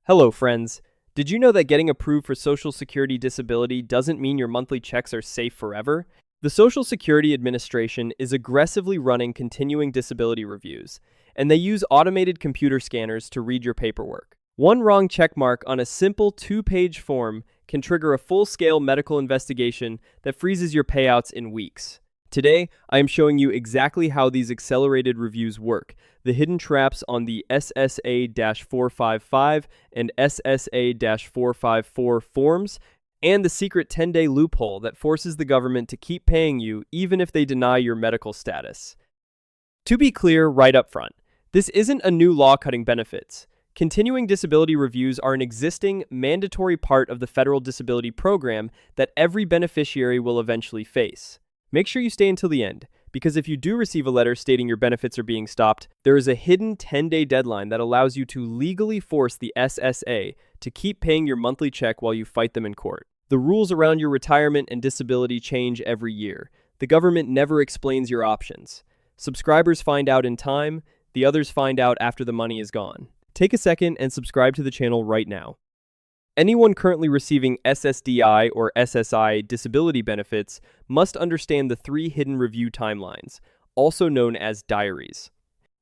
Hello, friends. Did you know that getting approved for Social Security disability doesn't mean your monthly checks are safe forever? The Social Security Administration is aggressively running continuing disability reviews, and they use automated computer scanners to read your paperwork. One wrong checkmark on a simple two-page form can trigger a full-scale medical investigation that freezes your payouts in weeks. Today, I am showing you exactly how these accelerated reviews work, the hidden traps on the SSA-455 and SSA-454 forms, and the secret 10-day loophole that forces the government to keep paying you even if they deny your medical status. To be clear right up front, this isn't a new law cutting benefits. Continuing disability reviews are an existing, mandatory part of the federal disability program that every beneficiary will eventually face. Make sure you stay until the end, because if you do receive a letter stating your benefits are being stopped, there is a hidden 10-day deadline that allows you to legally force the SSA to keep paying your monthly check while you fight them in court. The rules around your retirement and disability change every year. The government never explains your options. Subscribers find out in time, the others find out after the money is gone. Take a second and subscribe to the channel right now. Anyone currently receiving Ssdi or SSI disability benefits must understand the 3 hidden review timelines, also known as diaries.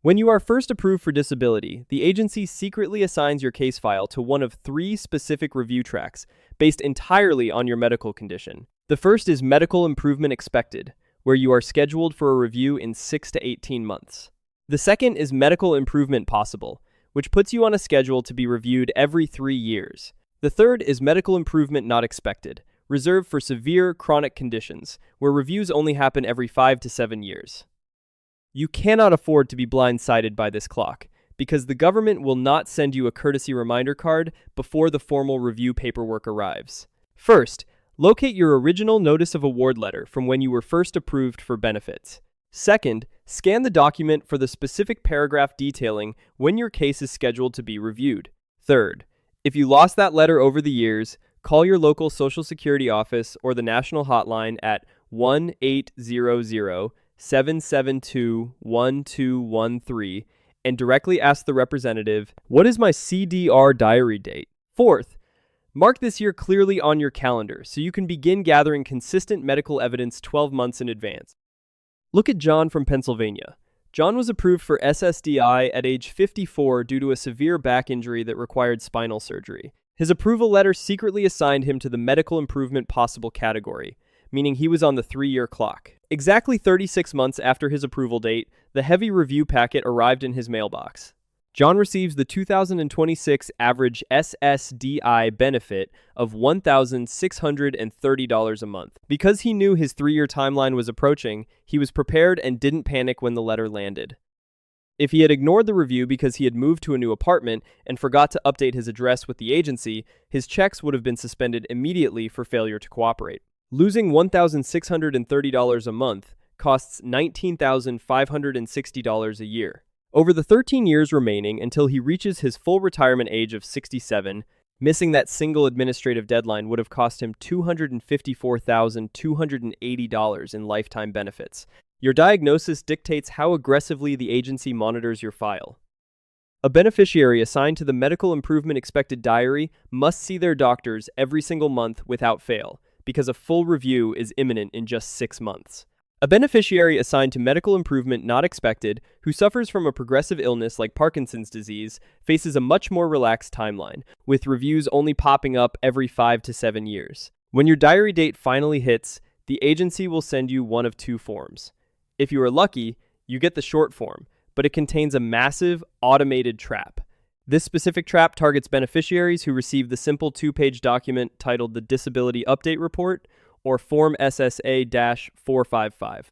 When you are first approved for disability, the agency secretly assigns your case file to one of 3 specific review tracks based entirely on your medical condition. The first is Medical Improvement Expected, where you are scheduled for a review in 6 to 18 months. The second is Medical Improvement Possible, which puts you on a schedule to be reviewed every 3 years. The third is Medical Improvement Not Expected, reserved for severe chronic conditions, where reviews only happen every 5 to 7 years. You cannot afford to be blindsided by this clock, because the government will not send you a courtesy reminder card before the formal review paperwork arrives. First, locate your original Notice of Award letter from when you were first approved for benefits. Second, scan the document for the specific paragraph detailing when your case is scheduled to be reviewed. Third, if you lost that letter over the years, call your local Social Security office or the national hotline at 1-800-772-1213 and directly ask the representative, "What is my CDR diary date?" Fourth, mark this year clearly on your calendar so you can begin gathering consistent medical evidence 12 months in advance. Look at John from Pennsylvania. John was approved for Ssdi at age 54 due to a severe back injury that required spinal surgery. His approval letter secretly assigned him to the Medical Improvement Possible category, meaning he was on the 3-year clock. Exactly 36 months after his approval date, the heavy review packet arrived in his mailbox. John receives the 2026 average Ssdi benefit of $1,630 a month. Because he knew his 3-year timeline was approaching, he was prepared and didn't panic when the letter landed. If he had ignored the review because he had moved to a new apartment and forgot to update his address with the agency, his checks would have been suspended immediately for failure to cooperate. Losing $1,630 a month costs $19,560 a year. Over the 13 years remaining until he reaches his full retirement age of 67, missing that single administrative deadline would have cost him $254,280 in lifetime benefits. Your diagnosis dictates how aggressively the agency monitors your file. A beneficiary assigned to the Medical Improvement Expected diary must see their doctors every single month without fail, because a full review is imminent in just 6 months. A beneficiary assigned to Medical Improvement Not Expected, who suffers from a progressive illness like Parkinson's disease, faces a much more relaxed timeline, with reviews only popping up every 5 to 7 years. When your diary date finally hits, the agency will send you one of 2 forms. If you are lucky, you get the short form, but it contains a massive, automated trap. This specific trap targets beneficiaries who receive the simple 2-page document titled the Disability Update Report, or Form SSA-455.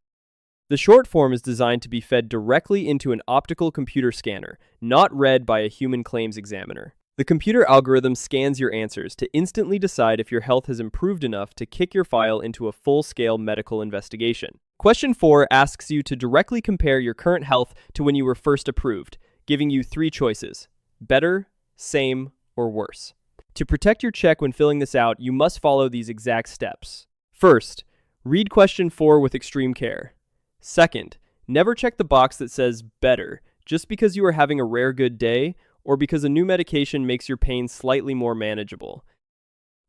The short form is designed to be fed directly into an optical computer scanner, not read by a human claims examiner. The computer algorithm scans your answers to instantly decide if your health has improved enough to kick your file into a full-scale medical investigation. Question 4 asks you to directly compare your current health to when you were first approved, giving you 3 choices: better, same, or worse. To protect your check when filling this out, you must follow these exact steps. First, read question 4 with extreme care. Second, never check the box that says better just because you are having a rare good day or because a new medication makes your pain slightly more manageable.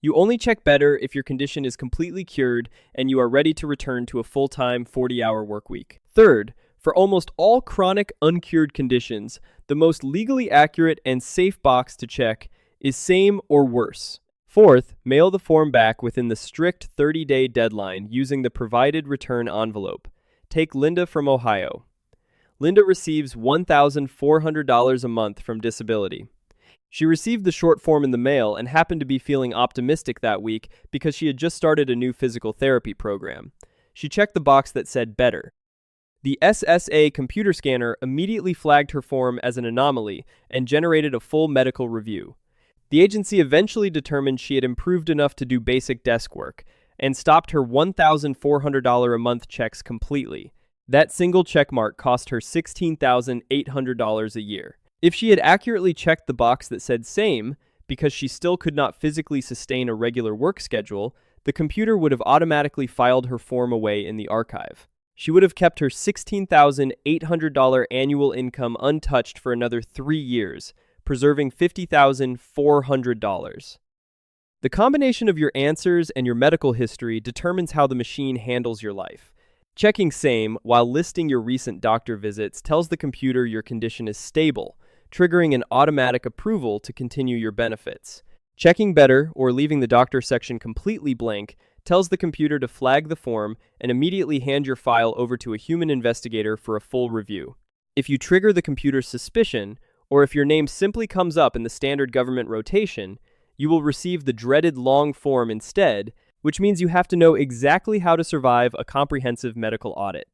You only check better if your condition is completely cured and you are ready to return to a full-time 40-hour workweek. Third, for almost all chronic uncured conditions, the most legally accurate and safe box to check is same or worse. Fourth, mail the form back within the strict 30-day deadline using the provided return envelope. Take Linda from Ohio. Linda receives $1,400 a month from disability. She received the short form in the mail and happened to be feeling optimistic that week because she had just started a new physical therapy program. She checked the box that said better. The SSA computer scanner immediately flagged her form as an anomaly and generated a full medical review. The agency eventually determined she had improved enough to do basic desk work and stopped her $1,400 a month checks completely. That single checkmark cost her $16,800 a year. If she had accurately checked the box that said same, because she still could not physically sustain a regular work schedule, the computer would have automatically filed her form away in the archive. She would have kept her $16,800 annual income untouched for another 3 years, preserving $50,400. The combination of your answers and your medical history determines how the machine handles your life. Checking same while listing your recent doctor visits tells the computer your condition is stable, triggering an automatic approval to continue your benefits. Checking better or leaving the doctor section completely blank tells the computer to flag the form and immediately hand your file over to a human investigator for a full review. If you trigger the computer's suspicion, or if your name simply comes up in the standard government rotation, you will receive the dreaded long form instead, which means you have to know exactly how to survive a comprehensive medical audit.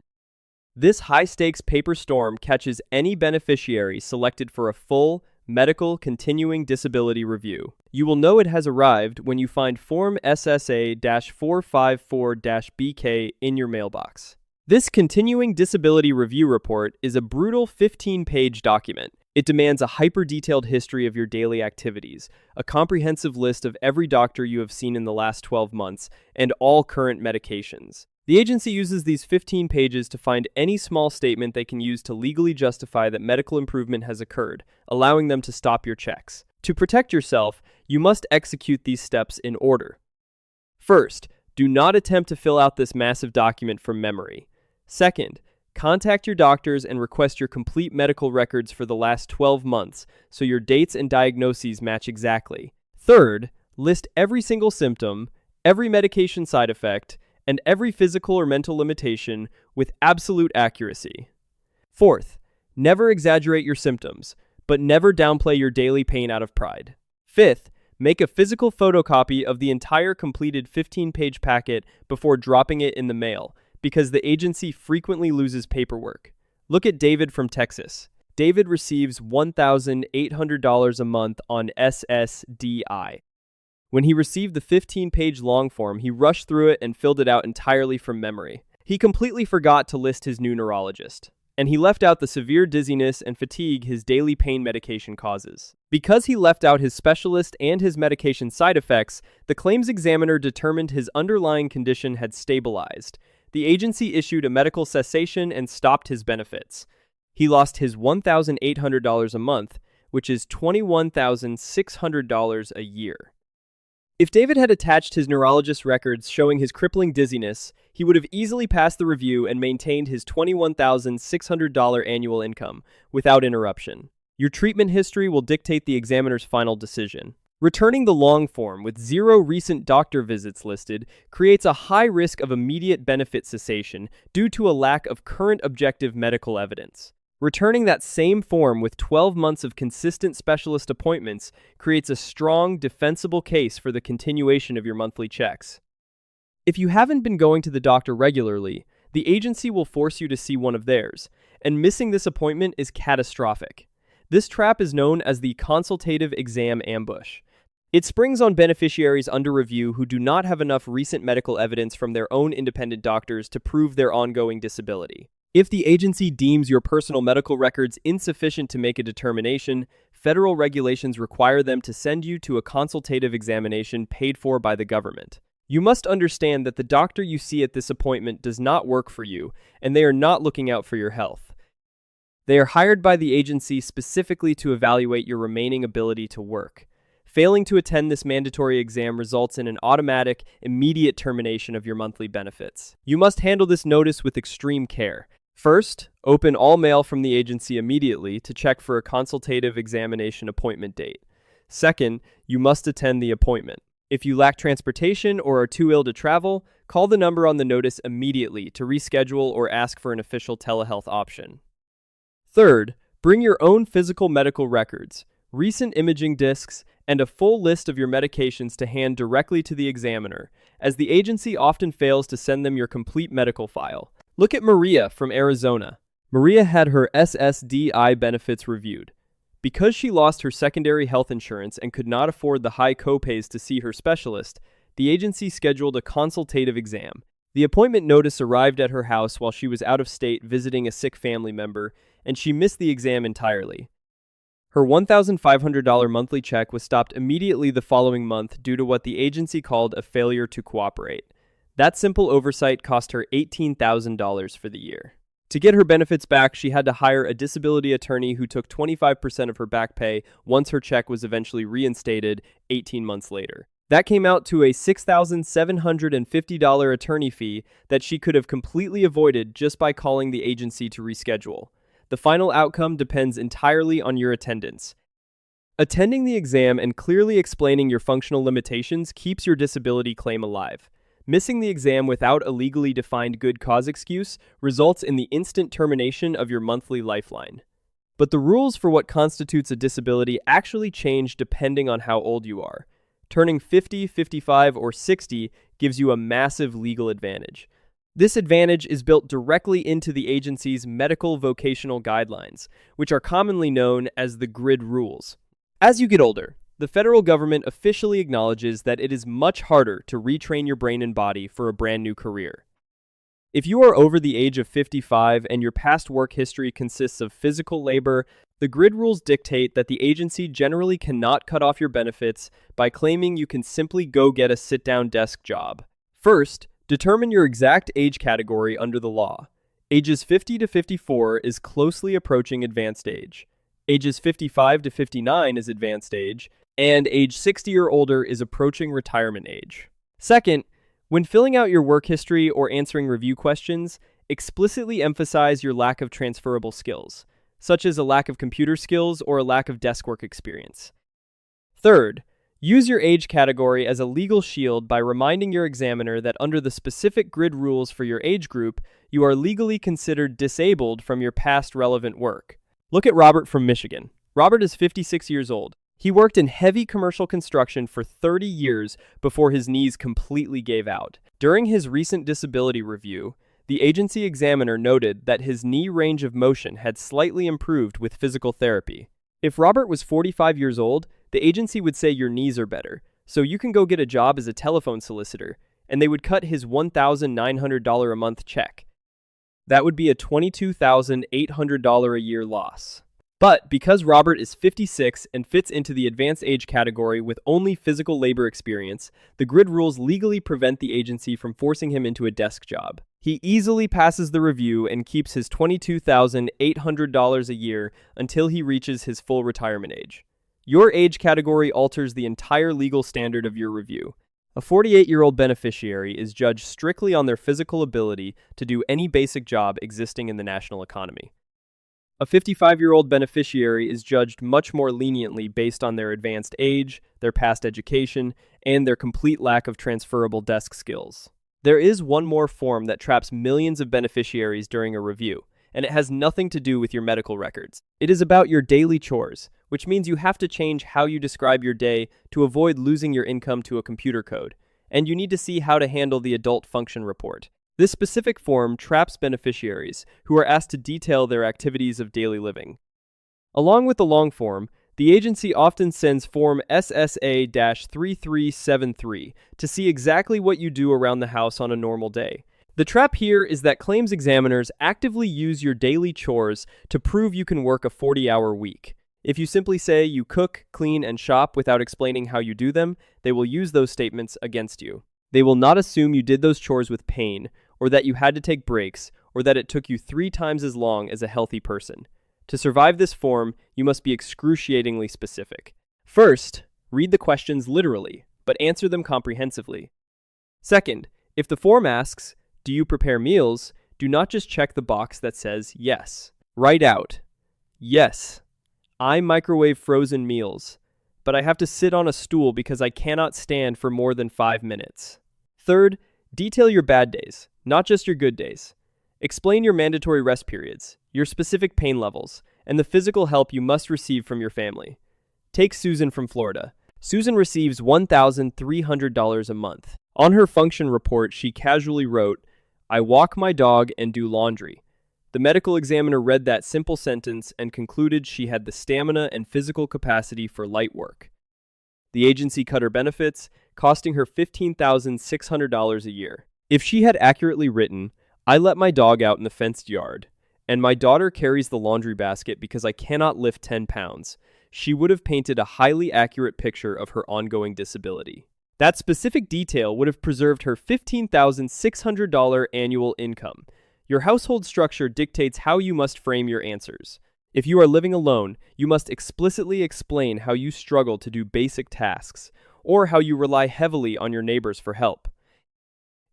This high-stakes paper storm catches any beneficiary selected for a full, medical continuing disability review. You will know it has arrived when you find Form SSA-454-BK in your mailbox. This continuing disability review report is a brutal 15-page document. It demands a hyper-detailed history of your daily activities, a comprehensive list of every doctor you have seen in the last 12 months, and all current medications. The agency uses these 15 pages to find any small statement they can use to legally justify that medical improvement has occurred, allowing them to stop your checks. To protect yourself, you must execute these steps in order. First, do not attempt to fill out this massive document from memory. Second, contact your doctors and request your complete medical records for the last 12 months so your dates and diagnoses match exactly. Third, list every single symptom, every medication side effect, and every physical or mental limitation with absolute accuracy. Fourth, never exaggerate your symptoms, but never downplay your daily pain out of pride. Fifth, make a physical photocopy of the entire completed 15-page packet before dropping it in the mail, because the agency frequently loses paperwork. Look at David from Texas. David receives $1,800 a month on Ssdi. When he received the 15-page long form, he rushed through it and filled it out entirely from memory. He completely forgot to list his new neurologist, and he left out the severe dizziness and fatigue his daily pain medication causes. Because he left out his specialist and his medication side effects, the claims examiner determined his underlying condition had stabilized. The agency issued a medical cessation and stopped his benefits. He lost his $1,800 a month, which is $21,600 a year. If David had attached his neurologist's records showing his crippling dizziness, he would have easily passed the review and maintained his $21,600 annual income without interruption. Your treatment history will dictate the examiner's final decision. Returning the long form with 0 recent doctor visits listed creates a high risk of immediate benefit cessation due to a lack of current objective medical evidence. Returning that same form with 12 months of consistent specialist appointments creates a strong, defensible case for the continuation of your monthly checks. If you haven't been going to the doctor regularly, the agency will force you to see one of theirs, and missing this appointment is catastrophic. This trap is known as the consultative exam ambush. It springs on beneficiaries under review who do not have enough recent medical evidence from their own independent doctors to prove their ongoing disability. If the agency deems your personal medical records insufficient to make a determination, federal regulations require them to send you to a consultative examination paid for by the government. You must understand that the doctor you see at this appointment does not work for you, and they are not looking out for your health. They are hired by the agency specifically to evaluate your remaining ability to work. Failing to attend this mandatory exam results in an automatic, immediate termination of your monthly benefits. You must handle this notice with extreme care. First, open all mail from the agency immediately to check for a consultative examination appointment date. Second, you must attend the appointment. If you lack transportation or are too ill to travel, call the number on the notice immediately to reschedule or ask for an official telehealth option. Third, bring your own physical medical records, recent imaging discs, and a full list of your medications to hand directly to the examiner, as the agency often fails to send them your complete medical file. Look at Maria from Arizona. Maria had her Ssdi benefits reviewed. Because she lost her secondary health insurance and could not afford the high copays to see her specialist, the agency scheduled a consultative exam. The appointment notice arrived at her house while she was out of state visiting a sick family member, and she missed the exam entirely. Her $1,500 monthly check was stopped immediately the following month due to what the agency called a failure to cooperate. That simple oversight cost her $18,000 for the year. To get her benefits back, she had to hire a disability attorney who took 25% of her back pay once her check was eventually reinstated 18 months later. That came out to a $6,750 attorney fee that she could have completely avoided just by calling the agency to reschedule. The final outcome depends entirely on your attendance. Attending the exam and clearly explaining your functional limitations keeps your disability claim alive. Missing the exam without a legally defined good cause excuse results in the instant termination of your monthly lifeline. But the rules for what constitutes a disability actually change depending on how old you are. Turning 50, 55, or 60 gives you a massive legal advantage. This advantage is built directly into the agency's medical vocational guidelines, which are commonly known as the grid rules. As you get older, the federal government officially acknowledges that it is much harder to retrain your brain and body for a brand new career. If you are over the age of 55 and your past work history consists of physical labor, the grid rules dictate that the agency generally cannot cut off your benefits by claiming you can simply go get a sit-down desk job. First, determine your exact age category under the law. Ages 50 to 54 is closely approaching advanced age. Ages 55 to 59 is advanced age, and age 60 or older is approaching retirement age. Second, when filling out your work history or answering review questions, explicitly emphasize your lack of transferable skills, such as a lack of computer skills or a lack of desk work experience. Third, use your age category as a legal shield by reminding your examiner that under the specific grid rules for your age group, you are legally considered disabled from your past relevant work. Look at Robert from Michigan. Robert is 56 years old. He worked in heavy commercial construction for 30 years before his knees completely gave out. During his recent disability review, the agency examiner noted that his knee range of motion had slightly improved with physical therapy. If Robert was 45 years old, the agency would say your knees are better, so you can go get a job as a telephone solicitor, and they would cut his $1,900 a month check. That would be a $22,800 a year loss. But because Robert is 56 and fits into the advanced age category with only physical labor experience, the grid rules legally prevent the agency from forcing him into a desk job. He easily passes the review and keeps his $22,800 a year until he reaches his full retirement age. Your age category alters the entire legal standard of your review. A 48-year-old beneficiary is judged strictly on their physical ability to do any basic job existing in the national economy. A 55-year-old beneficiary is judged much more leniently based on their advanced age, their past education, and their complete lack of transferable desk skills. There is one more form that traps millions of beneficiaries during a review, and it has nothing to do with your medical records. It is about your daily chores, which means you have to change how you describe your day to avoid losing your income to a computer code, and you need to see how to handle the adult function report. This specific form traps beneficiaries who are asked to detail their activities of daily living. Along with the long form, the agency often sends Form SSA-3373 to see exactly what you do around the house on a normal day. The trap here is that claims examiners actively use your daily chores to prove you can work a 40-hour week. If you simply say you cook, clean, and shop without explaining how you do them, they will use those statements against you. They will not assume you did those chores with pain, or that you had to take breaks, or that it took you 3 times as long as a healthy person. To survive this form, you must be excruciatingly specific. First, read the questions literally, but answer them comprehensively. Second, if the form asks, "Do you prepare meals?" do not just check the box that says yes. Write out, "Yes, I microwave frozen meals, but I have to sit on a stool because I cannot stand for more than 5 minutes." Third, detail your bad days, not just your good days. Explain your mandatory rest periods, your specific pain levels, and the physical help you must receive from your family. Take Susan from Florida. Susan receives $1,300 a month. On her function report, she casually wrote, "I walk my dog and do laundry." The medical examiner read that simple sentence and concluded she had the stamina and physical capacity for light work. The agency cut her benefits, costing her $15,600 a year. If she had accurately written, "I let my dog out in the fenced yard, and my daughter carries the laundry basket because I cannot lift 10 pounds, she would have painted a highly accurate picture of her ongoing disability. That specific detail would have preserved her $15,600 annual income. Your household structure dictates how you must frame your answers. If you are living alone, you must explicitly explain how you struggle to do basic tasks, or how you rely heavily on your neighbors for help.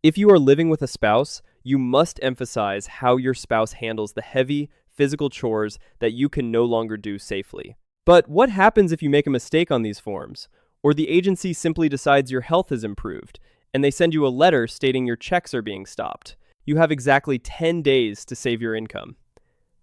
If you are living with a spouse, you must emphasize how your spouse handles the heavy, physical chores that you can no longer do safely. But what happens if you make a mistake on these forms, or the agency simply decides your health has improved, and they send you a letter stating your checks are being stopped? You have exactly 10 days to save your income.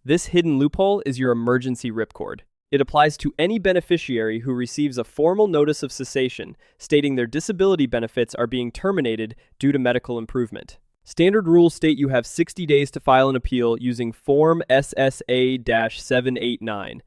This hidden loophole is your emergency ripcord. It applies to any beneficiary who receives a formal notice of cessation stating their disability benefits are being terminated due to medical improvement. Standard rules state you have 60 days to file an appeal using Form Ssa-789.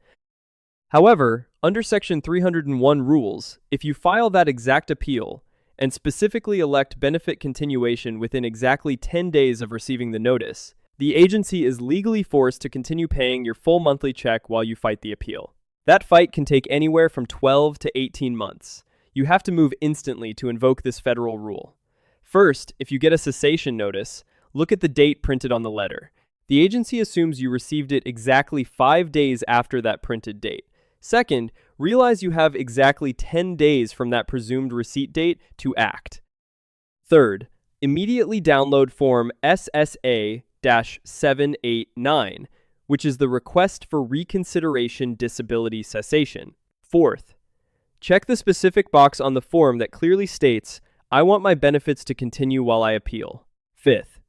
However, under Section 301 rules, if you file that exact appeal and specifically elect benefit continuation within exactly 10 days of receiving the notice, the agency is legally forced to continue paying your full monthly check while you fight the appeal. That fight can take anywhere from 12 to 18 months. You have to move instantly to invoke this federal rule. First, if you get a cessation notice, look at the date printed on the letter. The agency assumes you received it exactly 5 days after that printed date. Second, realize you have exactly 10 days from that presumed receipt date to act. Third, immediately download Form Ssa-789, which is the Request for Reconsideration Disability Cessation. Fourth, check the specific box on the form that clearly states, "I want my benefits to continue while I appeal." Fifth,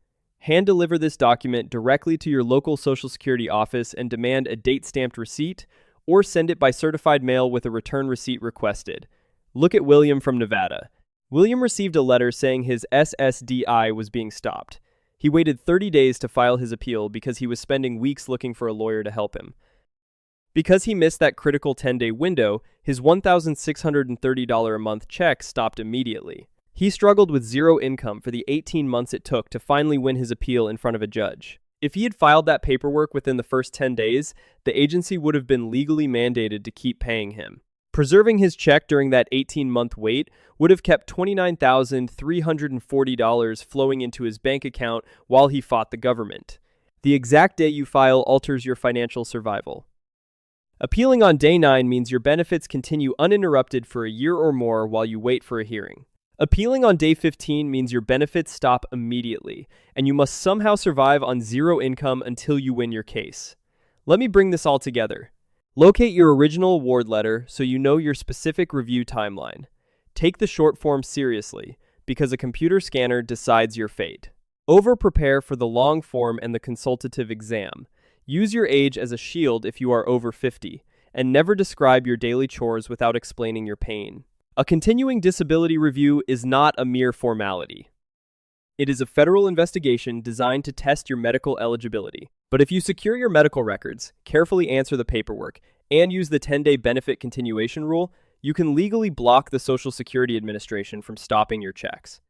hand deliver this document directly to your local Social Security office and demand a date-stamped receipt, or send it by certified mail with a return receipt requested. Look at William from Nevada. William received a letter saying his Ssdi was being stopped. He waited 30 days to file his appeal because he was spending weeks looking for a lawyer to help him. Because he missed that critical 10-day window, his $1,630 a month check stopped immediately. He struggled with zero income for the 18 months it took to finally win his appeal in front of a judge. If he had filed that paperwork within the first 10 days, the agency would have been legally mandated to keep paying him. Preserving his check during that 18-month wait would have kept $29,340 flowing into his bank account while he fought the government. The exact day you file alters your financial survival. Appealing on day 9 means your benefits continue uninterrupted for a year or more while you wait for a hearing. Appealing on day 15 means your benefits stop immediately, and you must somehow survive on zero income until you win your case. Let me bring this all together. Locate your original award letter so you know your specific review timeline. Take the short form seriously, because a computer scanner decides your fate. Over-prepare for the long form and the consultative exam. Use your age as a shield if you are over 50, and never describe your daily chores without explaining your pain. A continuing disability review is not a mere formality. It is a federal investigation designed to test your medical eligibility. But if you secure your medical records, carefully answer the paperwork, and use the 10-day benefit continuation rule, you can legally block the Social Security Administration from stopping your checks.